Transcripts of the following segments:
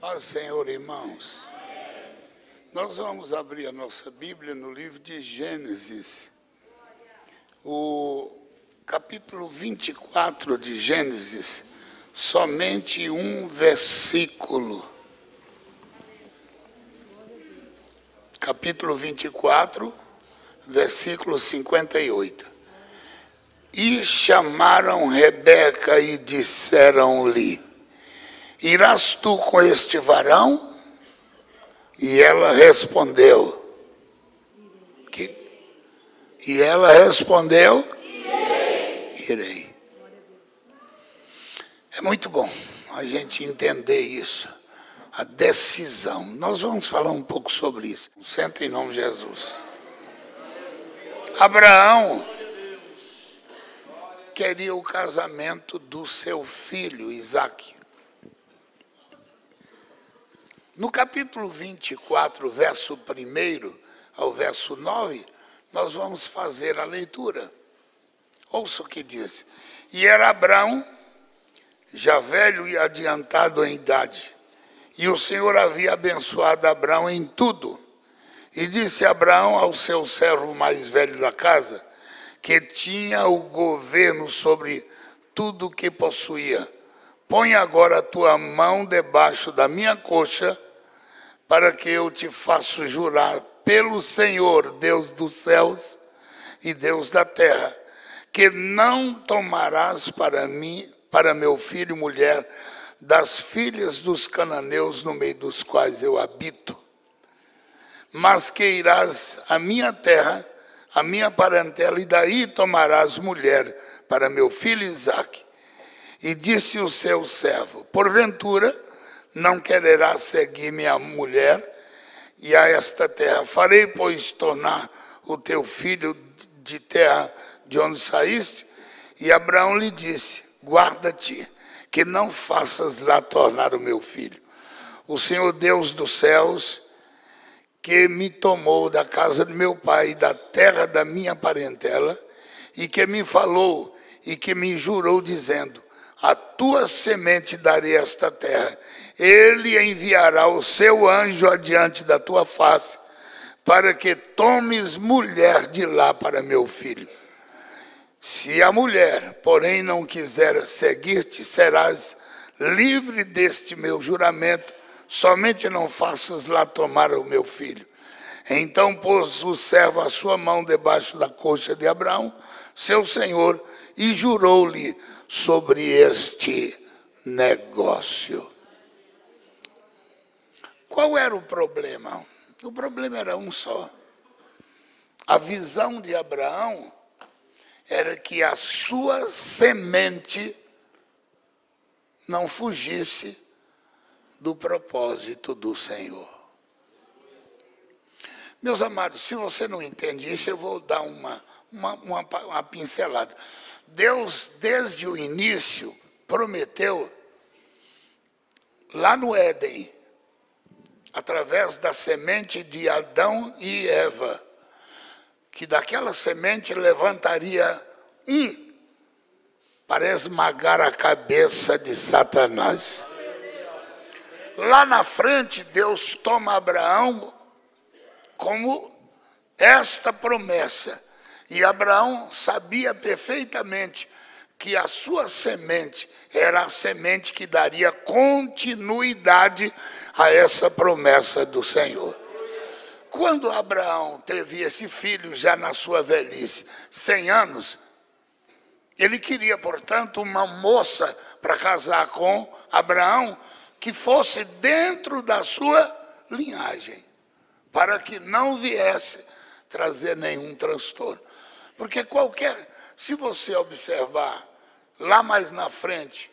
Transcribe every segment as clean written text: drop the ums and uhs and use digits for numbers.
Paz, Senhor, irmãos. Nós vamos abrir a nossa Bíblia no livro de Gênesis, o capítulo 24 de Gênesis, somente um versículo. Capítulo 24, versículo 58. E chamaram Rebeca e disseram-lhe: irás tu com este varão? E ela respondeu, irei. É muito bom a gente entender isso, a decisão. Nós vamos falar um pouco sobre isso. Senta em nome de Jesus. Abraão queria o casamento do seu filho, Isaque. No capítulo 24, verso 1 ao verso 9, nós vamos fazer a leitura. Ouça o que diz. E era Abraão, já velho e adiantado em idade, e o Senhor havia abençoado Abraão em tudo. E disse Abraão ao seu servo mais velho da casa, que tinha o governo sobre tudo o que possuía: põe agora a tua mão debaixo da minha coxa, para que eu te faça jurar pelo Senhor, Deus dos céus e Deus da terra, que não tomarás para meu filho mulher das filhas dos cananeus no meio dos quais eu habito, mas que irás à minha terra, à minha parentela, e daí tomarás mulher para meu filho Isaque. E disse o seu servo: porventura não quererás seguir minha mulher e a esta terra? Farei, pois, tornar o teu filho de terra de onde saíste? E Abraão lhe disse: guarda-te, que não faças lá tornar o meu filho. O Senhor Deus dos céus, que me tomou da casa de meu pai e da terra da minha parentela, e que me falou e que me jurou, dizendo: a tua semente darei esta terra. Ele enviará o seu anjo adiante da tua face, para que tomes mulher de lá para meu filho. Se a mulher, porém, não quiser seguir-te, serás livre deste meu juramento, somente não faças lá tomar o meu filho. Então pôs o servo a sua mão debaixo da coxa de Abraão, seu senhor, e jurou-lhe sobre este negócio. Qual era o problema? O problema era um só. A visão de Abraão era que a sua semente não fugisse do propósito do Senhor. Meus amados, se você não entende isso, eu vou dar uma pincelada. Deus, desde o início, prometeu, lá no Éden, através da semente de Adão e Eva, que daquela semente levantaria um para esmagar a cabeça de Satanás. Lá na frente, Deus toma Abraão como esta promessa. E Abraão sabia perfeitamente que a sua semente era a semente que daria continuidade a essa promessa do Senhor. Quando Abraão teve esse filho já na sua velhice, 100 anos, ele queria, portanto, uma moça para casar com Abraão que fosse dentro da sua linhagem, para que não viesse trazer nenhum transtorno. Porque se você observar, lá mais na frente,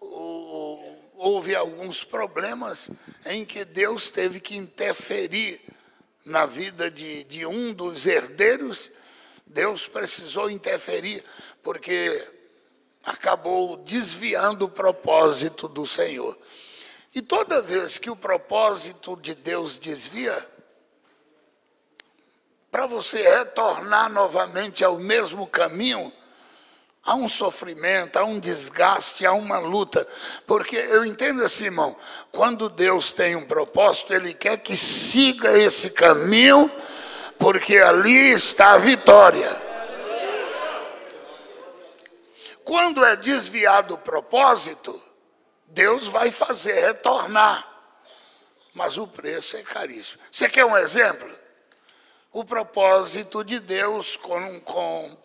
houve alguns problemas em que Deus teve que interferir na vida de um dos herdeiros. Deus precisou interferir, porque acabou desviando o propósito do Senhor. E toda vez que o propósito de Deus desvia, para você retornar novamente ao mesmo caminho, há um sofrimento, há um desgaste, há uma luta. Porque eu entendo assim, irmão, quando Deus tem um propósito, Ele quer que siga esse caminho, porque ali está a vitória. Quando é desviado o propósito, Deus vai fazer retornar. Mas o preço é caríssimo. Você quer um exemplo? O propósito de Deus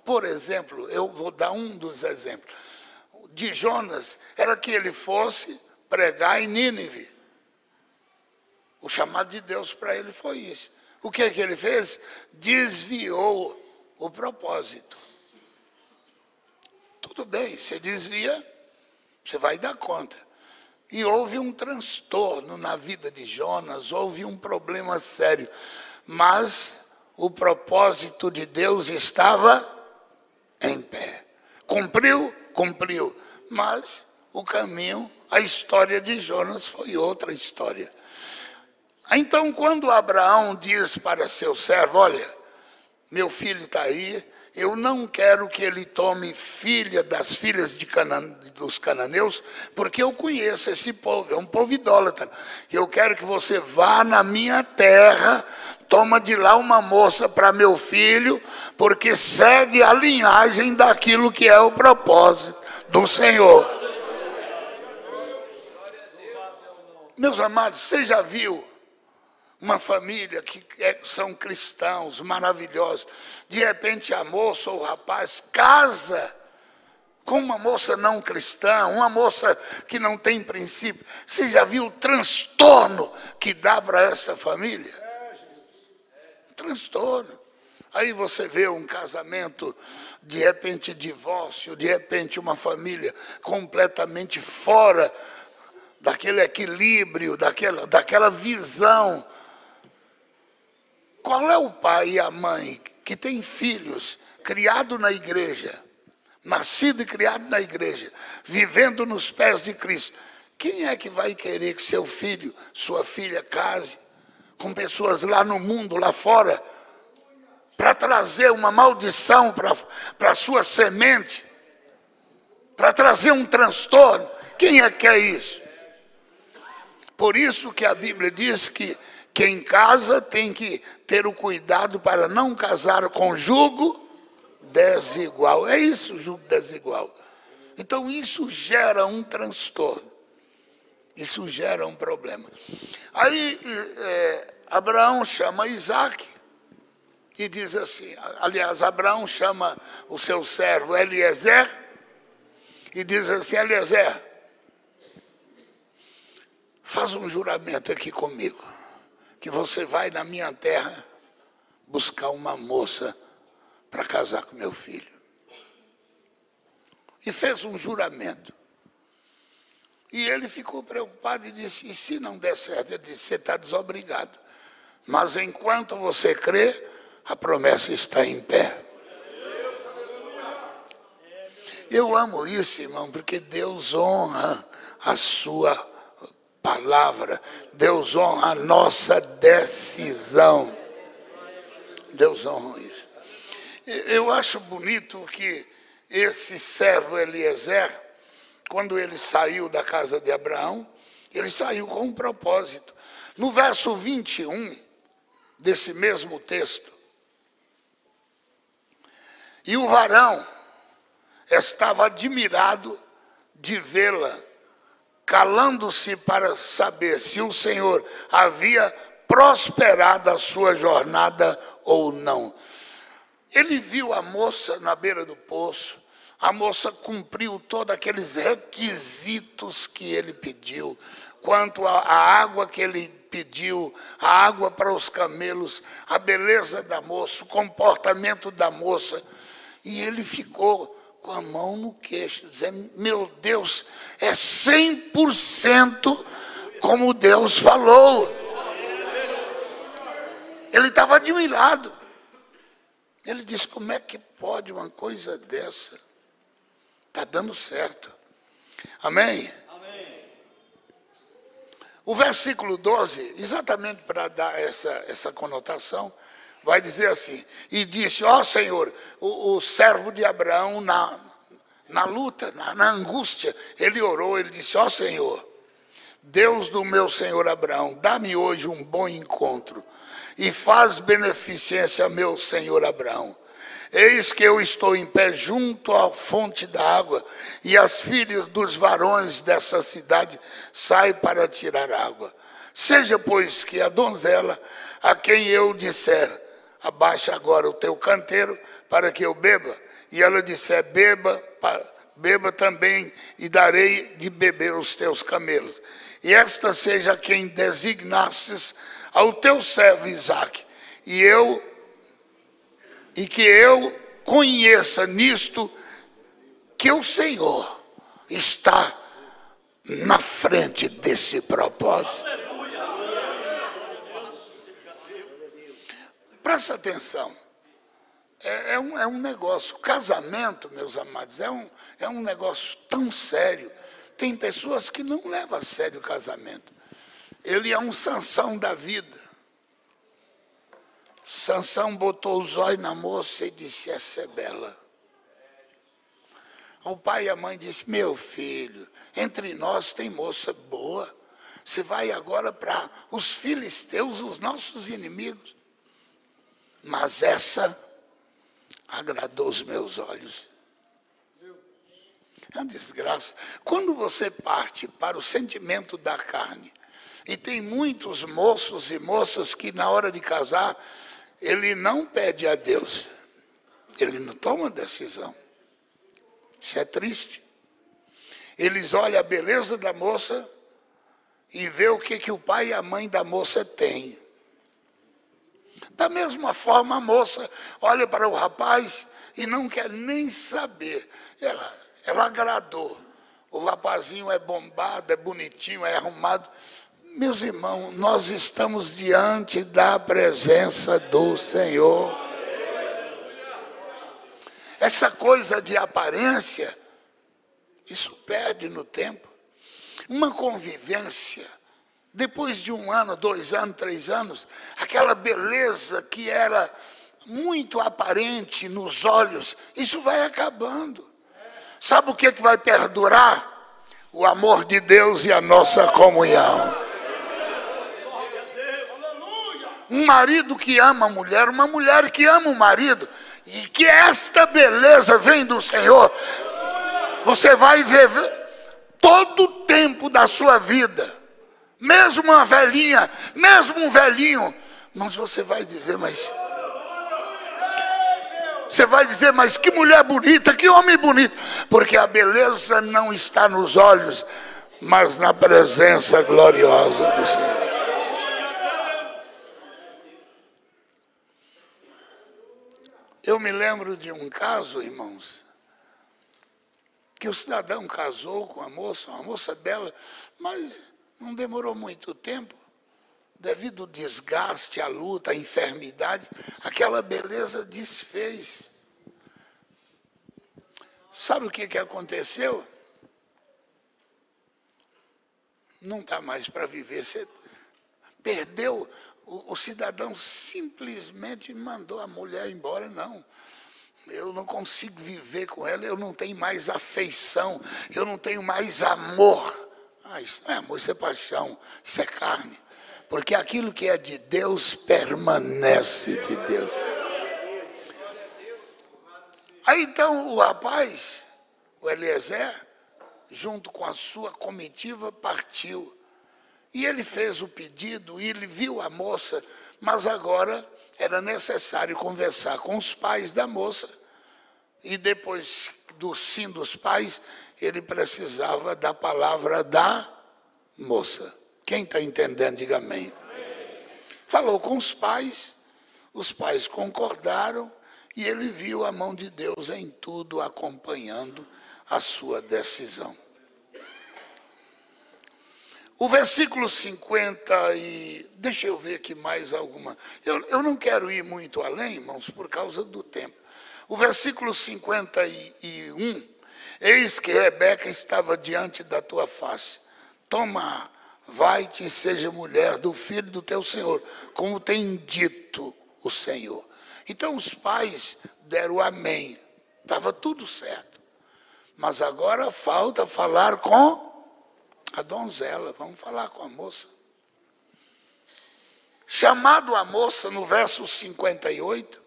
por exemplo, eu vou dar um dos exemplos. De Jonas, era que ele fosse pregar em Nínive. O chamado de Deus para ele foi isso. O que ele fez? Desviou o propósito. Tudo bem, você desvia, você vai dar conta. E houve um transtorno na vida de Jonas, houve um problema sério. Mas o propósito de Deus estava em pé. Cumpriu? Cumpriu. Mas o caminho, a história de Jonas foi outra história. Então, quando Abraão diz para seu servo, olha, meu filho está aí, eu não quero que ele tome filha das filhas dos cananeus, porque eu conheço esse povo, é um povo idólatra. Eu quero que você vá na minha terra, toma de lá uma moça para meu filho, porque segue a linhagem daquilo que é o propósito do Senhor. Meus amados, você já viu uma família que são cristãos, maravilhosos. De repente a moça ou o rapaz casa com uma moça não cristã, uma moça que não tem princípio. Você já viu o transtorno que dá para essa família? Transtorno. Aí você vê um casamento, de repente divórcio, de repente uma família completamente fora daquele equilíbrio, daquela visão. Qual é o pai e a mãe que tem filhos criados na igreja, nascido e criado na igreja, vivendo nos pés de Cristo? Quem é que vai querer que seu filho, sua filha case com pessoas lá no mundo, lá fora, para trazer uma maldição para a sua semente, para trazer um transtorno? Quem é que quer isso? Por isso que a Bíblia diz que quem casa tem que ter o cuidado para não casar com jugo desigual. É isso, jugo desigual. Então isso gera um transtorno. Isso gera um problema. Aí Abraão chama Isaac e diz assim, aliás, Abraão chama o seu servo Eliezer e diz assim, Eliezer, faz um juramento aqui comigo, que você vai na minha terra buscar uma moça para casar com meu filho. E fez um juramento. E ele ficou preocupado e disse, e se não der certo? Ele disse, você está desobrigado. Mas enquanto você crê, a promessa está em pé. Eu amo isso, irmão, porque Deus honra a sua palavra, Deus honra a nossa decisão. Deus honra isso. Eu acho bonito que esse servo Eliezer, quando ele saiu da casa de Abraão, ele saiu com um propósito. No verso 21 desse mesmo texto, e o varão estava admirado de vê-la, calando-se para saber se o Senhor havia prosperado a sua jornada ou não. Ele viu a moça na beira do poço, a moça cumpriu todos aqueles requisitos que ele pediu, quanto à água que ele pediu, a água para os camelos, a beleza da moça, o comportamento da moça, e ele ficou com a mão no queixo, dizendo, meu Deus, é 100% como Deus falou. Ele estava admirado. Ele disse, como é que pode uma coisa dessa? Está dando certo. Amém? Amém. O versículo 12, exatamente para dar essa conotação, vai dizer assim, e disse, ó Senhor, o servo de Abraão na luta, na angústia, ele orou, ele disse: ó Senhor, Deus do meu senhor Abraão, dá-me hoje um bom encontro e faz beneficência a meu senhor Abraão. Eis que eu estou em pé junto à fonte da água, e as filhas dos varões dessa cidade saem para tirar água. Seja, pois, que a donzela, a quem eu disser, abaixa agora o teu canteiro para que eu beba, e ela disser, beba também, e darei de beber os teus camelos. E esta seja quem designastes ao teu servo Isaque, e que eu conheça nisto que o Senhor está na frente desse propósito. Presta atenção. É um negócio, casamento, meus amados, é um negócio tão sério. Tem pessoas que não levam a sério o casamento. Ele é um Sansão da vida. Sansão botou os olhos na moça e disse: essa é bela. O pai e a mãe disse: meu filho, entre nós tem moça boa. Você vai agora para os filisteus, os nossos inimigos. Mas essa agradou os meus olhos. É uma desgraça. Quando você parte para o sentimento da carne, e tem muitos moços e moças que na hora de casar, ele não pede a Deus, ele não toma decisão. Isso é triste. Eles olham a beleza da moça e vê o que o pai e a mãe da moça têm. Da mesma forma, a moça olha para o rapaz e não quer nem saber. Ela agradou. O rapazinho é bombado, é bonitinho, é arrumado. Meus irmãos, nós estamos diante da presença do Senhor. Essa coisa de aparência, isso perde no tempo. Uma convivência, depois de 1 ano, 2 anos, 3 anos, aquela beleza que era muito aparente nos olhos, isso vai acabando. Sabe o que vai perdurar? O amor de Deus e a nossa comunhão. Um marido que ama a mulher, uma mulher que ama o marido, e que esta beleza vem do Senhor, você vai ver todo o tempo da sua vida, mesmo uma velhinha, mesmo um velhinho, mas você vai dizer, mas que mulher bonita, que homem bonito, porque a beleza não está nos olhos, mas na presença gloriosa do Senhor. Eu me lembro de um caso, irmãos, que o cidadão casou com uma moça bela, mas não demorou muito tempo, devido ao desgaste, à luta, à enfermidade, aquela beleza desfez. Sabe o que aconteceu? Não dá mais para viver. Você perdeu. O cidadão simplesmente mandou a mulher embora. Não, eu não consigo viver com ela, eu não tenho mais afeição, eu não tenho mais amor. Isso não é amor, isso é paixão, isso é carne. Porque aquilo que é de Deus permanece de Deus. Aí então o rapaz, o Eliezer, junto com a sua comitiva, partiu. E ele fez o pedido, e ele viu a moça, mas agora era necessário conversar com os pais da moça, e depois do sim dos pais, ele precisava da palavra da moça. Quem está entendendo, diga amém. Falou com os pais concordaram, e ele viu a mão de Deus em tudo, acompanhando a sua decisão. O versículo 50, deixa eu ver aqui mais alguma. Eu não quero ir muito além, irmãos, por causa do tempo. O versículo 51, eis que Rebeca estava diante da tua face. Toma, vai-te e seja mulher do filho do teu Senhor, como tem dito o Senhor. Então os pais deram amém, estava tudo certo. Mas agora falta falar com a donzela. Vamos falar com a moça. Chamado a moça no verso 58.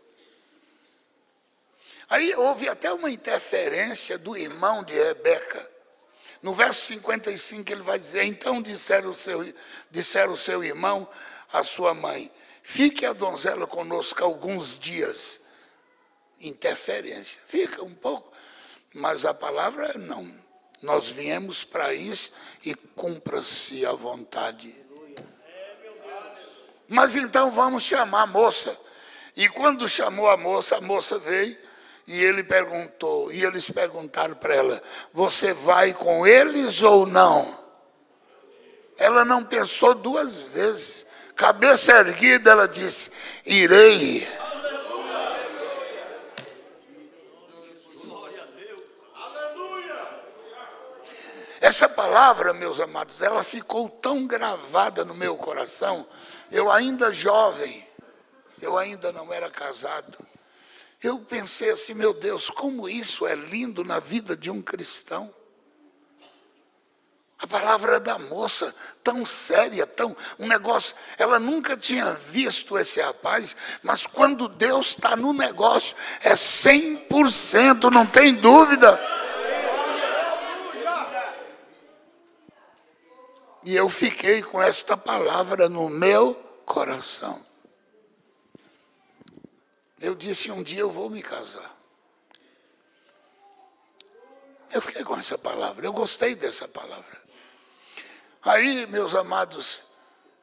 Aí houve até uma interferência do irmão de Rebeca. No verso 55 ele vai dizer, então disseram o seu irmão à sua mãe, fique a donzela conosco alguns dias. Interferência, fica um pouco, mas a palavra não. Nós viemos para isso e cumpra-se a vontade. Mas então vamos chamar a moça. E quando chamou a moça veio e ele perguntou, e eles perguntaram para ela, você vai com eles ou não? Ela não pensou duas vezes. Cabeça erguida, ela disse, irei. Essa palavra, meus amados, ela ficou tão gravada no meu coração. Eu ainda jovem, eu ainda não era casado. Eu pensei assim, meu Deus, como isso é lindo na vida de um cristão. A palavra da moça, tão séria, um negócio, ela nunca tinha visto esse rapaz, mas quando Deus está no negócio, é 100%, não tem dúvida. E eu fiquei com esta palavra no meu coração. Eu disse, um dia eu vou me casar. Eu fiquei com essa palavra, eu gostei dessa palavra. Aí, meus amados,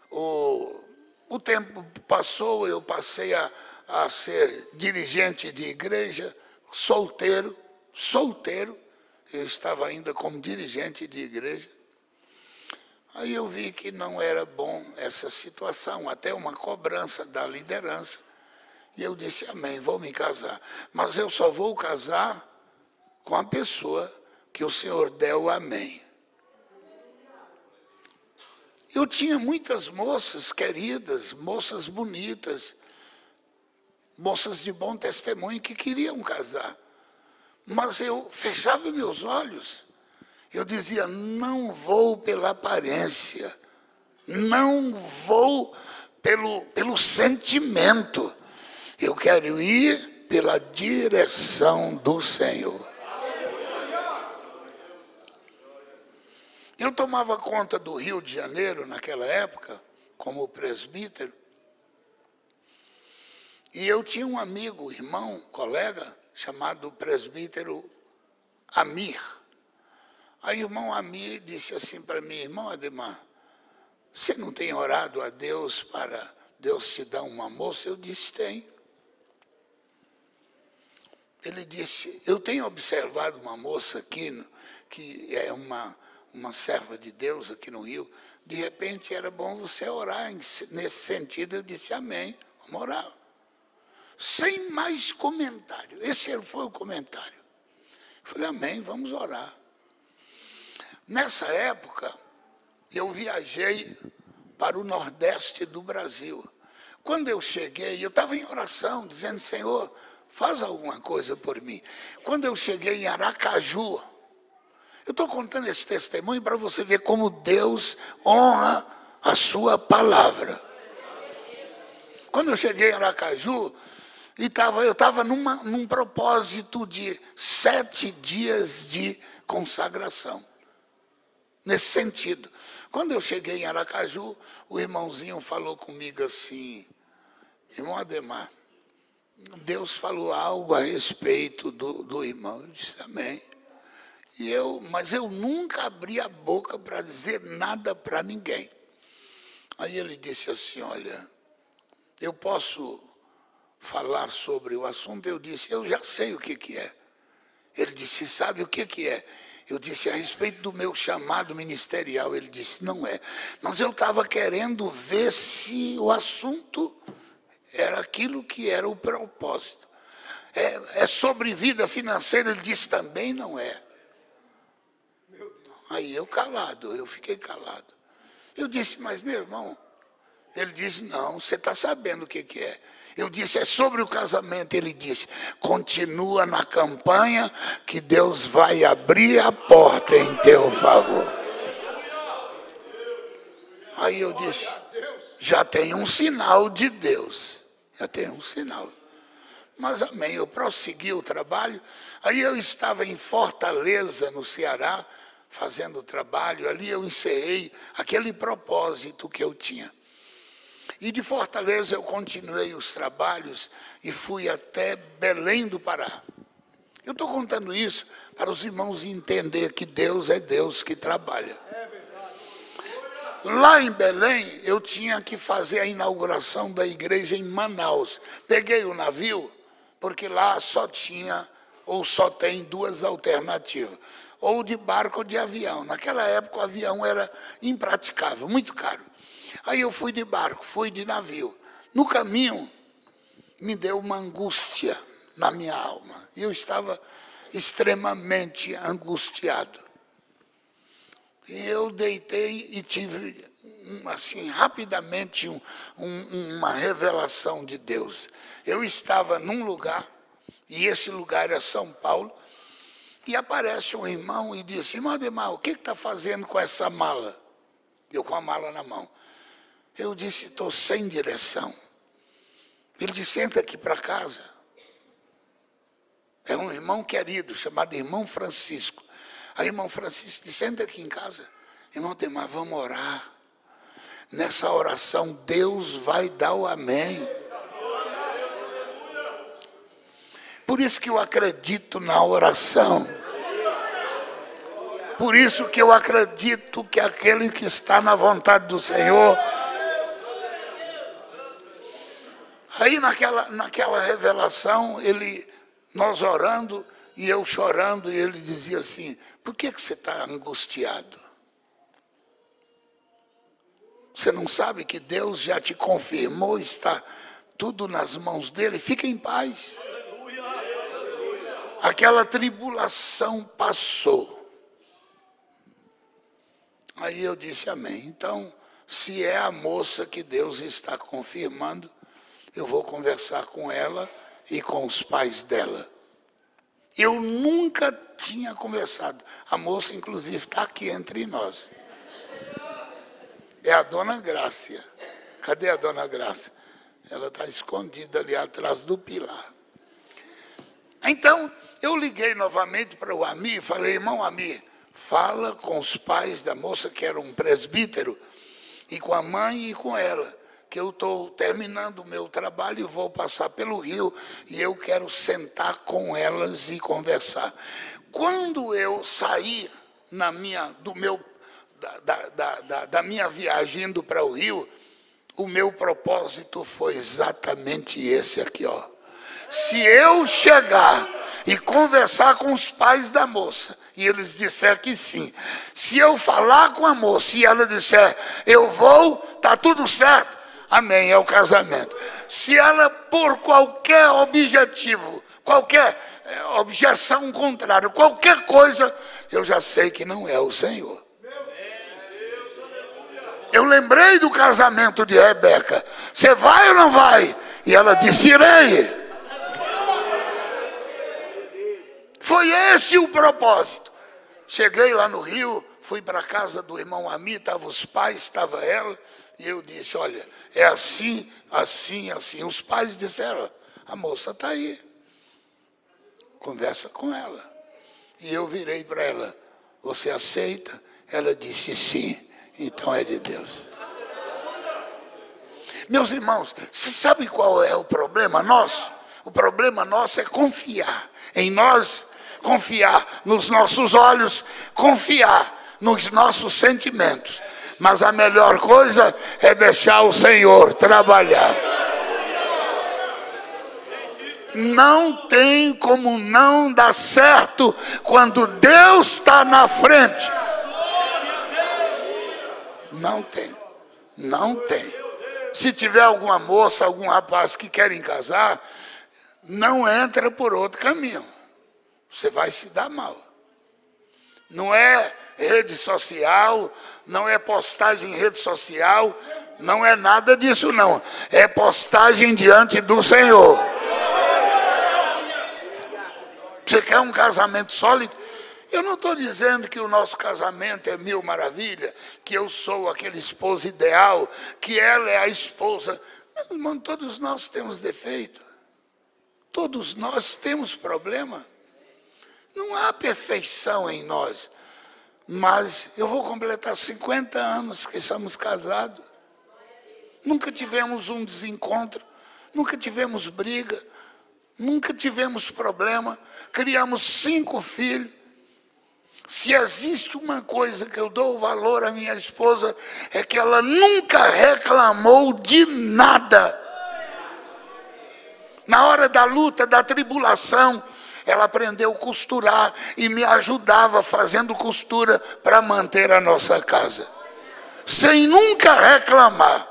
o tempo passou, eu passei a ser dirigente de igreja, solteiro, eu estava ainda como dirigente de igreja. Aí eu vi que não era bom essa situação, até uma cobrança da liderança. E eu disse, amém, vou me casar. Mas eu só vou casar com a pessoa que o Senhor der o amém. Eu tinha muitas moças queridas, moças bonitas, moças de bom testemunho que queriam casar. Mas eu fechava meus olhos. Eu dizia, não vou pela aparência, não vou pelo sentimento. Eu quero ir pela direção do Senhor. Eu tomava conta do Rio de Janeiro naquela época, como presbítero. E eu tinha um amigo, irmão, colega, chamado presbítero Amir. Aí o irmão Amir disse assim para mim, irmão Ademar, você não tem orado a Deus para Deus te dar uma moça? Eu disse, tenho. Ele disse, eu tenho observado uma moça aqui, que é uma serva de Deus aqui no Rio, de repente era bom você orar nesse sentido. Eu disse, amém, vamos orar. Sem mais comentário, esse foi o comentário. Eu falei, amém, vamos orar. Nessa época, eu viajei para o Nordeste do Brasil. Quando eu cheguei, eu estava em oração, dizendo, Senhor, faz alguma coisa por mim. Quando eu cheguei em Aracaju, eu estou contando esse testemunho para você ver como Deus honra a sua palavra. Quando eu cheguei em Aracaju, eu estava num propósito de 7 dias de consagração. Nesse sentido. Quando eu cheguei em Aracaju, o irmãozinho falou comigo assim, irmão Ademar, Deus falou algo a respeito do irmão. Eu disse, amém. Mas eu nunca abri a boca para dizer nada para ninguém. Aí ele disse assim, olha, eu posso falar sobre o assunto? Eu disse, eu já sei o que é. Ele disse, sabe o que é? Eu disse, a respeito do meu chamado ministerial. Ele disse, não é. Mas eu estava querendo ver se o assunto era aquilo que era o propósito. É sobre vida financeira? Ele disse, também não é. Aí eu fiquei calado. Eu disse, mas meu irmão, Ele disse, não, você está sabendo o que é. Eu disse, é sobre o casamento. Ele disse, continua na campanha que Deus vai abrir a porta em teu favor. Aí eu disse, já tem um sinal de Deus. Já tem um sinal. Mas amém, eu prossegui o trabalho. Aí eu estava em Fortaleza, no Ceará, fazendo o trabalho. Ali eu encerrei aquele propósito que eu tinha. E de Fortaleza eu continuei os trabalhos e fui até Belém do Pará. Eu estou contando isso para os irmãos entenderem que Deus é Deus que trabalha. Lá em Belém, eu tinha que fazer a inauguração da igreja em Manaus. Peguei o navio, porque lá só tinha, ou só tem duas alternativas. Ou de barco ou de avião. Naquela época o avião era impraticável, muito caro. Aí eu fui de barco, fui de navio. No caminho, me deu uma angústia na minha alma. Eu estava extremamente angustiado. E eu deitei e tive, assim, rapidamente uma revelação de Deus. Eu estava num lugar, e esse lugar é São Paulo, e aparece um irmão e disse, irmão Ademar, o que está fazendo com essa mala? Eu com a mala na mão. Eu disse, estou sem direção. Ele disse, entra aqui para casa. É um irmão querido, chamado irmão Francisco. Aí o irmão Francisco disse, entra aqui em casa. Irmão Ademar, vamos orar. Nessa oração, Deus vai dar o amém. Por isso que eu acredito na oração. Por isso que eu acredito que aquele que está na vontade do Senhor... Aí naquela revelação, nós orando e eu chorando, e ele dizia assim, por que você está angustiado? Você não sabe que Deus já te confirmou, está tudo nas mãos dele? Fica em paz. Aquela tribulação passou. Aí eu disse amém. Então, se é a moça que Deus está confirmando, eu vou conversar com ela e com os pais dela. Eu nunca tinha conversado. A moça, inclusive, está aqui entre nós. É a dona Grácia. Cadê a dona Grácia? Ela está escondida ali atrás do pilar. Então, eu liguei novamente para o Amir e falei, irmão Amir, fala com os pais da moça, que era um presbítero, e com a mãe e com ela, que eu estou terminando o meu trabalho e vou passar pelo Rio, e eu quero sentar com elas e conversar. Quando eu saí da minha viagem indo para o Rio, o meu propósito foi exatamente esse aqui, ó. Se eu chegar e conversar com os pais da moça, e eles disserem que sim, se eu falar com a moça e ela disser, eu vou, está tudo certo, amém, é o casamento. Se ela, por qualquer objetivo, qualquer objeção contrária, qualquer coisa, eu já sei que não é o Senhor. Eu lembrei do casamento de Rebeca. Você vai ou não vai? E ela disse, irei. Foi esse o propósito. Cheguei lá no Rio, fui para a casa do irmão Ami, estavam os pais, estava ela, e eu disse, olha, é assim, assim, assim. Os pais disseram, a moça está aí, conversa com ela. E eu virei para ela, você aceita? Ela disse sim, então é de Deus. Meus irmãos, você sabe qual é o problema nosso? O problema nosso é confiar em nós, confiar nos nossos olhos, confiar nos nossos sentimentos. Mas a melhor coisa é deixar o Senhor trabalhar. Não tem como não dar certo quando Deus está na frente. Não tem, não tem. Se tiver alguma moça, algum rapaz que querem casar, não entra por outro caminho. Você vai se dar mal. Não é rede social, não é postagem em rede social, Não é nada disso não. É postagem diante do Senhor. Você quer um casamento sólido? Eu não estou dizendo que o nosso casamento é mil maravilha, que eu sou aquele esposo ideal, que ela é a esposa. Mas, irmão, todos nós temos defeito. Todos nós temos problema. Não há perfeição em nós. Mas eu vou completar 50 anos que somos casados. Nunca tivemos um desencontro, nunca tivemos briga, nunca tivemos problema. Criamos 5 filhos. Se existe uma coisa que eu dou valor à minha esposa, é que ela nunca reclamou de nada. Na hora da luta, da tribulação, ela aprendeu a costurar e me ajudava fazendo costura para manter a nossa casa. Sem nunca reclamar.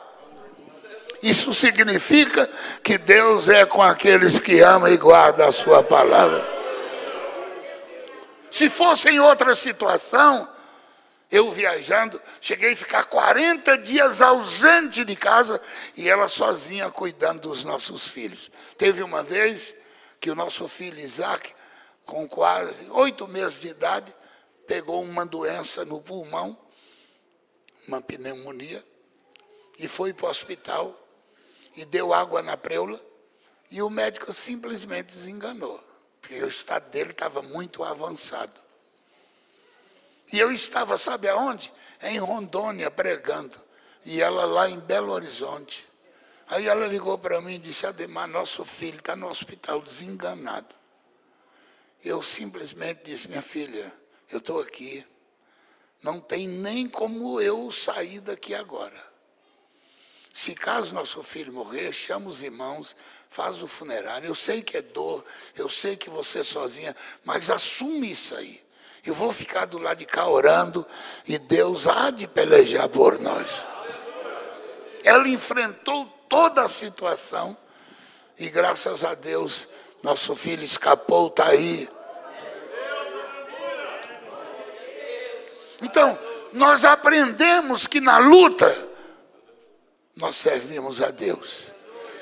Isso significa que Deus é com aqueles que amam e guardam a sua palavra. Se fosse em outra situação, eu viajando, cheguei a ficar 40 dias ausente de casa e ela sozinha cuidando dos nossos filhos. Teve uma vez que o nosso filho Isaac, com quase 8 meses de idade, pegou uma doença no pulmão, uma pneumonia, e foi para o hospital e deu água na preula e o médico simplesmente desenganou. Porque o estado dele estava muito avançado. E eu estava, sabe aonde? Em Rondônia, pregando. E ela lá em Belo Horizonte. Aí ela ligou para mim e disse: Ademar, nosso filho está no hospital desenganado. Eu simplesmente disse: minha filha, eu estou aqui. Não tem nem como eu sair daqui agora. Se caso nosso filho morrer, chama os irmãos, faz o funerário. Eu sei que é dor, eu sei que você é sozinha, mas assume isso aí. Eu vou ficar do lado de cá orando e Deus há de pelejar por nós. Ela enfrentou toda a situação e graças a Deus nosso filho escapou, está aí. Então, nós aprendemos que na luta nós servimos a Deus.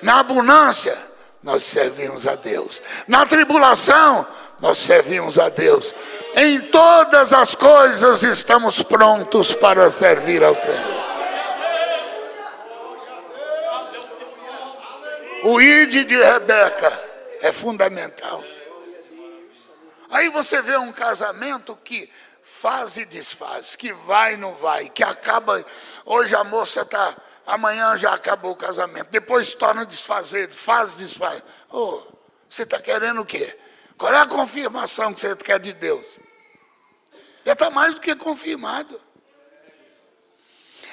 Na abundância, nós servimos a Deus. Na tribulação, nós servimos a Deus. Em todas as coisas estamos prontos para servir ao Senhor. O ide de Rebeca é fundamental. Aí você vê um casamento que faz e desfaz, que vai e não vai, que acaba, hoje a moça está... Amanhã já acabou o casamento. Depois torna a desfazer, faz, desfaz. Oh, você está querendo o quê? Qual é a confirmação que você quer de Deus? Já está mais do que confirmado.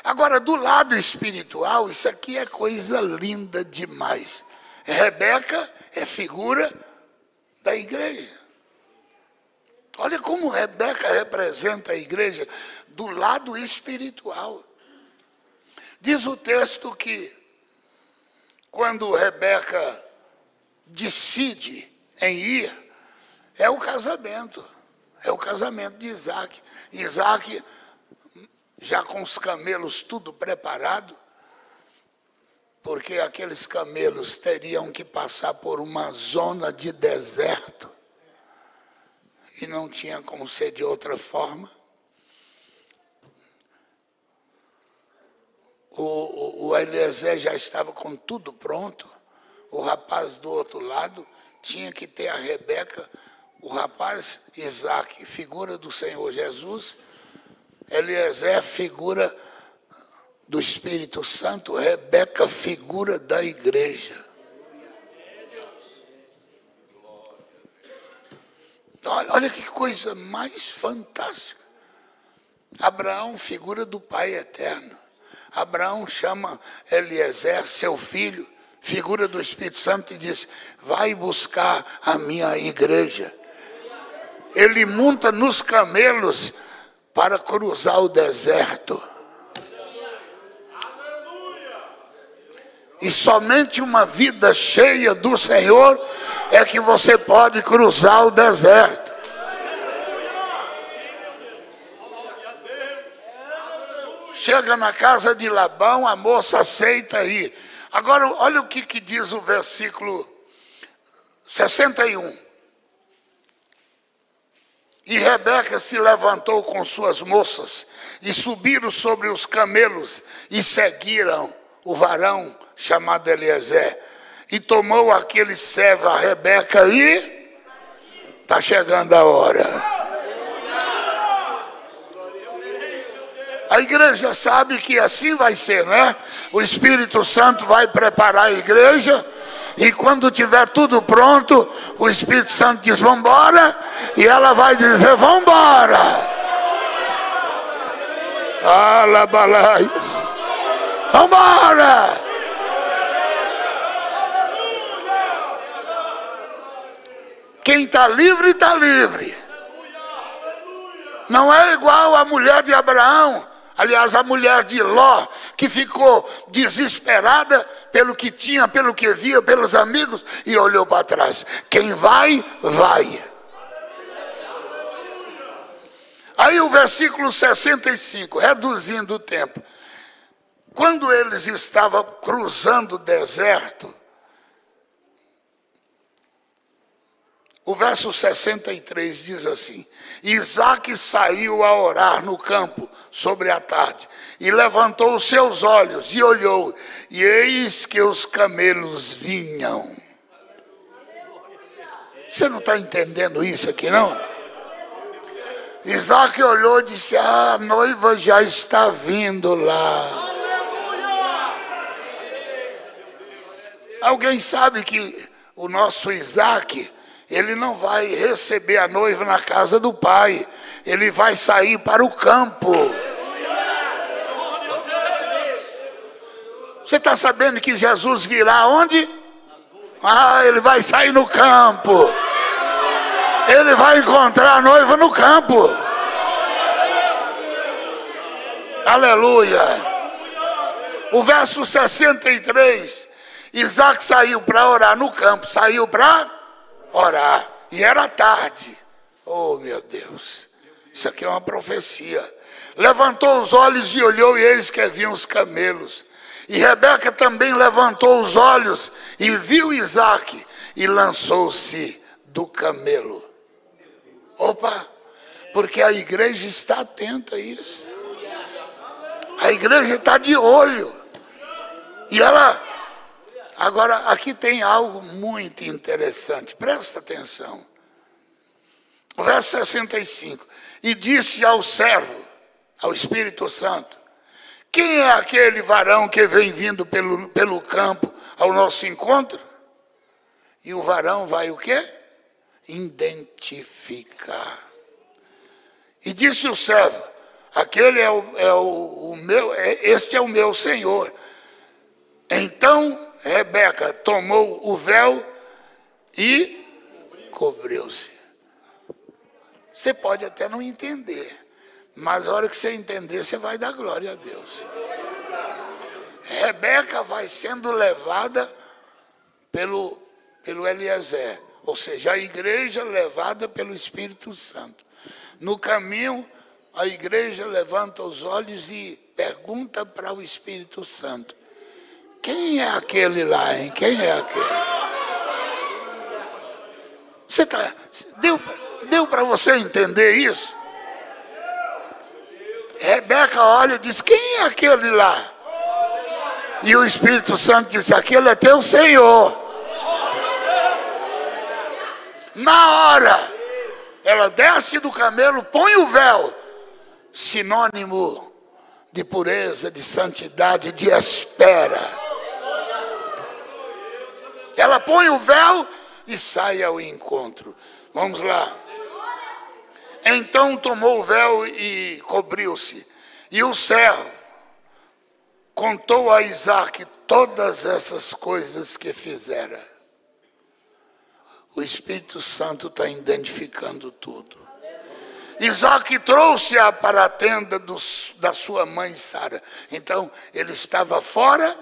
Agora, do lado espiritual, isso aqui é coisa linda demais. Rebeca é figura da igreja. Olha como Rebeca representa a igreja do lado espiritual. Diz o texto que quando Rebeca decide em ir, é o casamento de Isaac. Isaac, já com os camelos tudo preparado, porque aqueles camelos teriam que passar por uma zona de deserto, e não tinha como ser de outra forma. O Eliezer já estava com tudo pronto. O rapaz do outro lado tinha que ter a Rebeca. O rapaz, Isaac, figura do Senhor Jesus. Eliezer, figura do Espírito Santo. Rebeca, figura da igreja. Olha que coisa mais fantástica. Abraão, figura do Pai eterno. Abraão chama Eliezer, seu filho, figura do Espírito Santo, e diz: vai buscar a minha igreja. Ele monta nos camelos para cruzar o deserto. E somente uma vida cheia do Senhor é que você pode cruzar o deserto. chega na casa de Labão, a moça aceita ir. Agora, olha o que diz o versículo 61. E Rebeca se levantou com suas moças, e subiram sobre os camelos, e seguiram o varão chamado Eliezer. E tomou aquele servo a Rebeca e está chegando a hora. A igreja sabe que assim vai ser, né? O Espírito Santo vai preparar a igreja, e quando tiver tudo pronto, o Espírito Santo diz, vamos embora, e ela vai dizer, vamos embora. Alabalaias. Vamos embora. Quem está livre, está livre. Não é igual a mulher de Abraão, aliás, a mulher de Ló, que ficou desesperada pelo que tinha, pelo que via, pelos amigos, e olhou para trás. Quem vai, vai. Aí o versículo 65, reduzindo o tempo. Quando eles estavam cruzando o deserto, o verso 63 diz assim: Isaque saiu a orar no campo sobre a tarde, e levantou os seus olhos e olhou, e eis que os camelos vinham. Você não está entendendo isso aqui, não? Isaque olhou e disse, a noiva já está vindo lá. Alguém sabe que o nosso Isaque, ele não vai receber a noiva na casa do pai, ele vai sair para o campo. Você está sabendo que Jesus virá onde? Ele vai sair no campo. Ele vai encontrar a noiva no campo. Aleluia. O verso 63, Isaque saiu para orar no campo, saiu para orar, e era tarde. Oh meu Deus, isso aqui é uma profecia. Levantou os olhos e olhou, e eis que haviam os camelos. E Rebeca também levantou os olhos e viu Isaque, e lançou-se do camelo. Opa, porque a igreja está atenta a isso. A igreja está de olho. E ela... Agora, aqui tem algo muito interessante. Presta atenção. O verso 65. E disse ao servo, ao Espírito Santo, quem é aquele varão que vem vindo pelo campo ao nosso encontro? E o varão vai o quê? Identificar. E disse o servo, aquele este é o meu senhor. Então Rebeca tomou o véu e cobriu-se. Você pode até não entender, mas a hora que você entender, você vai dar glória a Deus. Rebeca vai sendo levada pelo Eliezer, ou seja, a igreja levada pelo Espírito Santo. No caminho, a igreja levanta os olhos e pergunta para o Espírito Santo, quem é aquele lá, hein? Quem é aquele? Deu para você entender isso? Rebeca olha e diz, quem é aquele lá? E o Espírito Santo disse, aquele é teu Senhor. Na hora, ela desce do camelo, põe o véu, sinônimo de pureza, de santidade, de espera. Ela põe o véu e sai ao encontro. Vamos lá. Então tomou o véu e cobriu-se. E o servo contou a Isaque todas essas coisas que fizera. O Espírito Santo está identificando tudo. Isaque trouxe-a para a tenda da sua mãe Sara. Então ele estava fora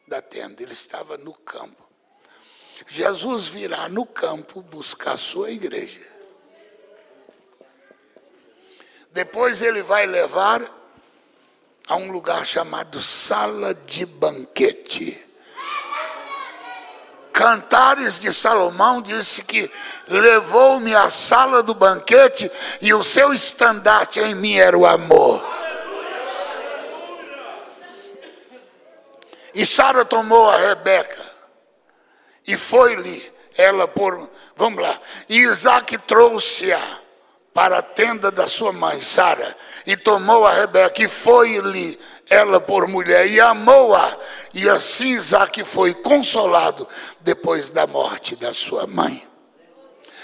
da tenda, ele estava no campo. Jesus virá no campo buscar a sua igreja. Depois ele vai levar a um lugar chamado sala de banquete. Cantares de Salomão disse que levou-me à sala do banquete e o seu estandarte em mim era o amor. E Sara tomou a Rebeca e foi-lhe ela por... Vamos lá. E Isaac trouxe-a para a tenda da sua mãe, Sara, e tomou a Rebeca e foi-lhe ela por mulher e amou-a. E assim Isaac foi consolado depois da morte da sua mãe.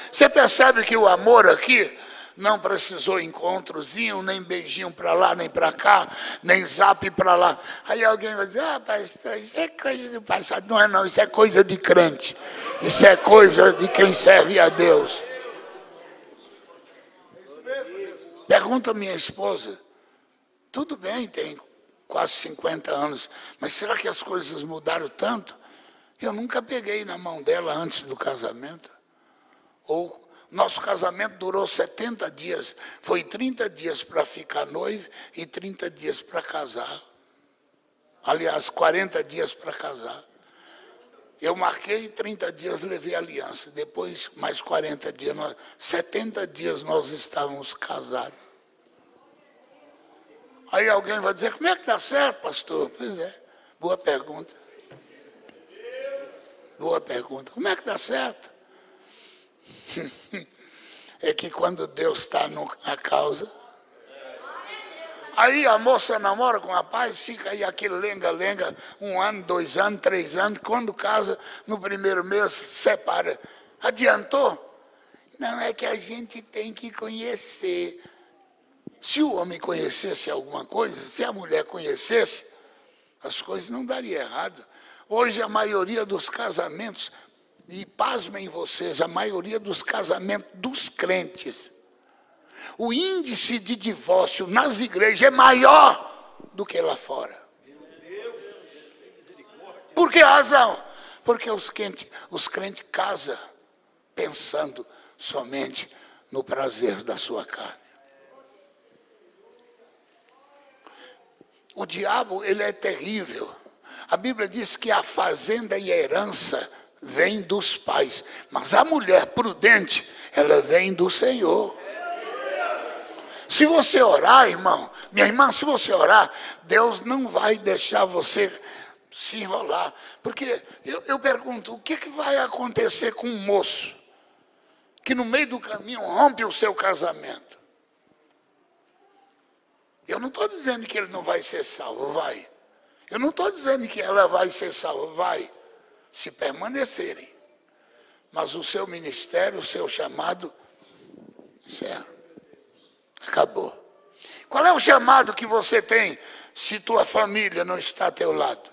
Você percebe que o amor aqui não precisou encontrozinho, nem beijinho para lá, nem para cá, nem zap para lá. Aí alguém vai dizer, pastor, isso é coisa do passado. Não é não, isso é coisa de crente. Isso é coisa de quem serve a Deus. Pergunta a minha esposa, tudo bem, tem quase 50 anos, mas será que as coisas mudaram tanto? Eu nunca peguei na mão dela antes do casamento. Ou nosso casamento durou 70 dias, foi 30 dias para ficar noivo e 30 dias para casar. Aliás, 40 dias para casar. Eu marquei 30 dias, levei a aliança. Depois, mais 40 dias, 70 dias nós estávamos casados. Aí alguém vai dizer, como é que dá certo, pastor? Pois é, boa pergunta. Boa pergunta. Como é que dá certo? É que quando Deus está na causa... Aí a moça namora com o rapaz, fica aí aquele lenga-lenga, 1 ano, 2 anos, 3 anos, quando casa, no primeiro mês, separa. Adiantou? Não, é que a gente tem que conhecer. Se o homem conhecesse alguma coisa, se a mulher conhecesse, as coisas não dariam errado. Hoje a maioria dos casamentos, e pasmem vocês, a maioria dos casamentos dos crentes, o índice de divórcio nas igrejas é maior do que lá fora. Por que razão? Porque os crentes casam pensando somente no prazer da sua carne. O diabo, ele é terrível. A Bíblia diz que a fazenda e a herança vêm dos pais, mas a mulher prudente, ela vem do Senhor. Se você orar, irmão, minha irmã, se você orar, Deus não vai deixar você se enrolar. Porque eu pergunto, o que vai acontecer com um moço que no meio do caminho rompe o seu casamento? Eu não estou dizendo que ele não vai ser salvo, vai. Eu não estou dizendo que ela vai ser salva, vai. Se permanecerem. Mas o seu ministério, o seu chamado, certo? Acabou. Qual é o chamado que você tem se tua família não está a teu lado?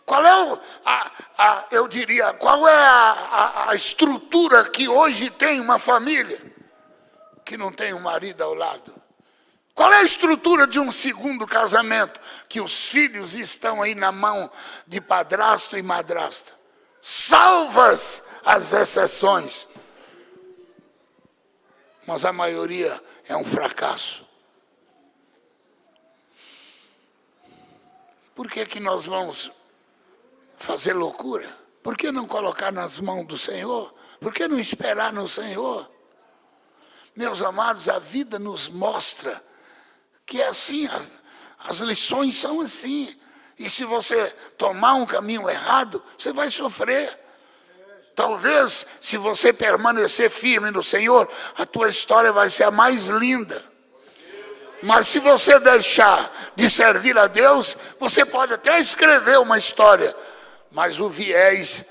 Qual é eu diria, qual é a estrutura que hoje tem uma família que não tem um marido ao lado? Qual é a estrutura de um segundo casamento que os filhos estão aí na mão de padrasto e madrasta? Salvas as exceções. Mas a maioria é um fracasso. Por que nós vamos fazer loucura? Por que não colocar nas mãos do Senhor? Por que não esperar no Senhor? Meus amados, a vida nos mostra que é assim, as lições são assim. E se você tomar um caminho errado, você vai sofrer. Talvez, se você permanecer firme no Senhor, a tua história vai ser a mais linda. Mas se você deixar de servir a Deus, você pode até escrever uma história, mas o viés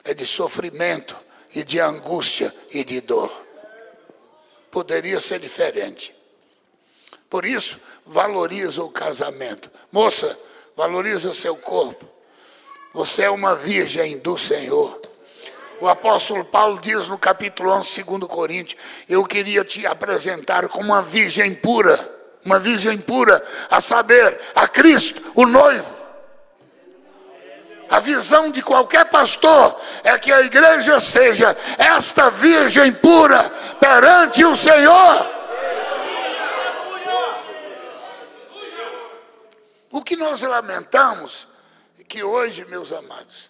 é de sofrimento e de angústia e de dor. Poderia ser diferente. Por isso, valoriza o casamento. Moça, valoriza seu corpo. Você é uma virgem do Senhor. O apóstolo Paulo diz no capítulo 11, 2 Coríntios, eu queria te apresentar como uma virgem pura, a saber, a Cristo, o noivo. A visão de qualquer pastor é que a igreja seja esta virgem pura perante o Senhor. O que nós lamentamos é que hoje, meus amados,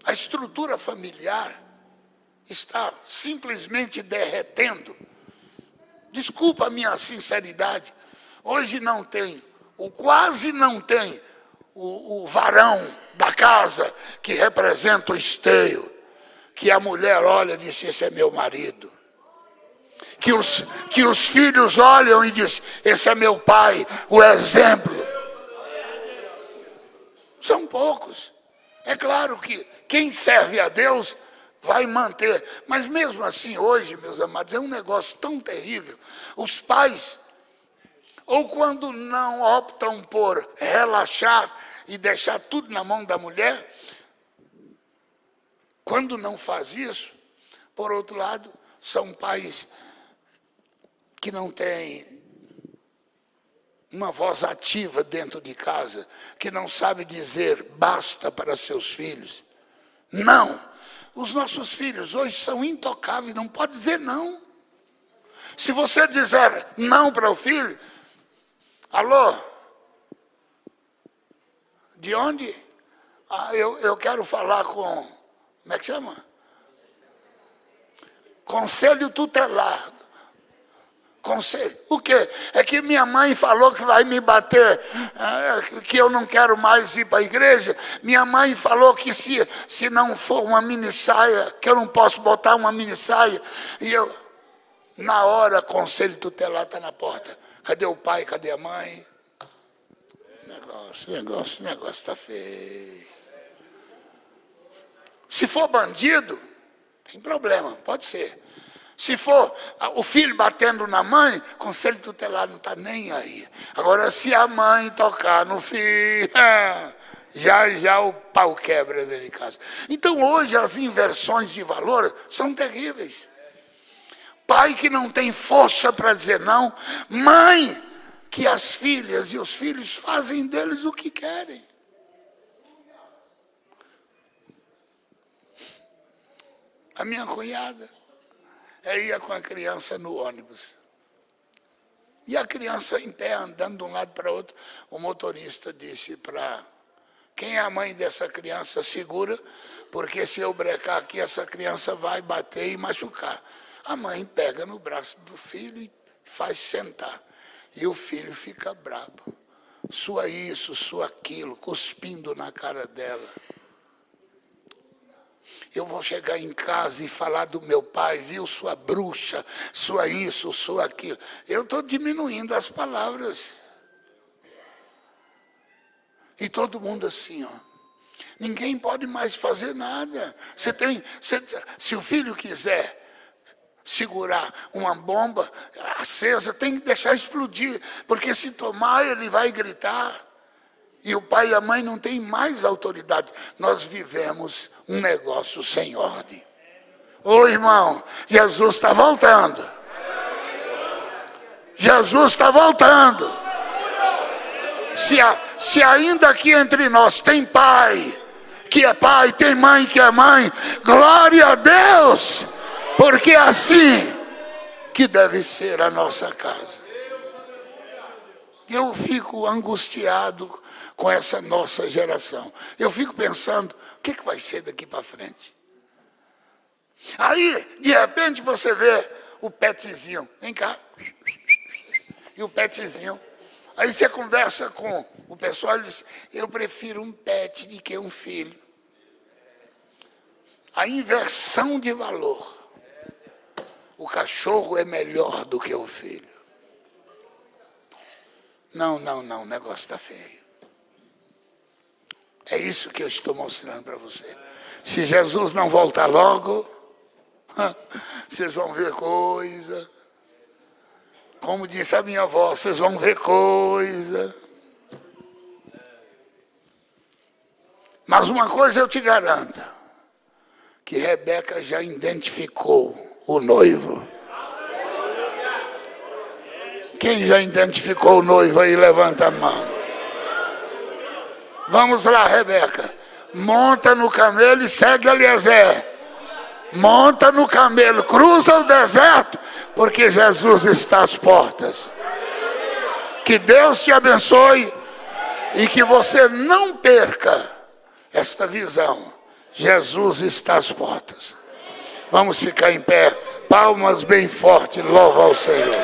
a estrutura familiar está simplesmente derretendo. Desculpa a minha sinceridade. Hoje não tem, ou quase não tem, o varão da casa que representa o esteio. Que a mulher olha e diz, esse é meu marido. Que os filhos olham e dizem, esse é meu pai, o exemplo. São poucos. É claro que quem serve a Deus vai manter. Mas mesmo assim, hoje, meus amados, é um negócio tão terrível. Os pais, ou quando não optam por relaxar e deixar tudo na mão da mulher, quando não faz isso, por outro lado, são pais que não têm uma voz ativa dentro de casa, que não sabe dizer basta para seus filhos. Não. Os nossos filhos hoje são intocáveis, não pode dizer não. Se você dizer não para o filho, alô? De onde? Eu quero falar com, como é que chama? Conselho tutelar. Conselho. O quê? É que minha mãe falou que vai me bater, que eu não quero mais ir para a igreja. Minha mãe falou que se não for uma mini saia, que eu não posso botar uma mini saia. E eu, na hora, conselho tutelar está na porta. Cadê o pai? Cadê a mãe? Negócio está feio. Se for bandido, tem problema, pode ser. Se for o filho batendo na mãe, conselho tutelar não está nem aí. Agora, se a mãe tocar no filho, já o pau quebra dentro de casa. Então, hoje, as inversões de valor são terríveis. Pai que não tem força para dizer não. Mãe que as filhas e os filhos fazem deles o que querem. A minha cunhada ia com a criança no ônibus. E a criança em pé, andando de um lado para o outro, o motorista disse para quem é a mãe dessa criança, segura, porque se eu brecar aqui, essa criança vai bater e machucar. A mãe pega no braço do filho e faz sentar. E o filho fica bravo. Sua isso, sua aquilo, cuspindo na cara dela. Eu vou chegar em casa e falar do meu pai, viu, sua bruxa, sua isso, sua aquilo. Eu estou diminuindo as palavras. E todo mundo assim, ó. Ninguém pode mais fazer nada. Se o filho quiser segurar uma bomba acesa, tem que deixar explodir, porque se tomar ele vai gritar. E o pai e a mãe não têm mais autoridade. Nós vivemos um negócio sem ordem. Ô irmão, Jesus está voltando. Jesus está voltando. Se ainda aqui entre nós tem pai que é pai, tem mãe que é mãe, glória a Deus, porque é assim que deve ser a nossa casa. Eu fico angustiado com essa nossa geração. Eu fico pensando, o que vai ser daqui para frente? Aí, de repente, você vê o petzinho. Vem cá. E o petzinho. Aí você conversa com o pessoal e diz, eu prefiro um pet do que um filho. A inversão de valor. O cachorro é melhor do que o filho. Não, o negócio está feio. É isso que eu estou mostrando para você. Se Jesus não voltar logo, vocês vão ver coisa. Como disse a minha avó, vocês vão ver coisa. Mas uma coisa eu te garanto, que Rebeca já identificou o noivo. Quem já identificou o noivo aí, levanta a mão. Vamos lá, Rebeca. Monta no camelo e segue Eliezer. Monta no camelo, cruza o deserto, porque Jesus está às portas. Que Deus te abençoe E que você não perca esta visão. Jesus está às portas. Vamos ficar em pé. Palmas bem fortes. Louva ao Senhor.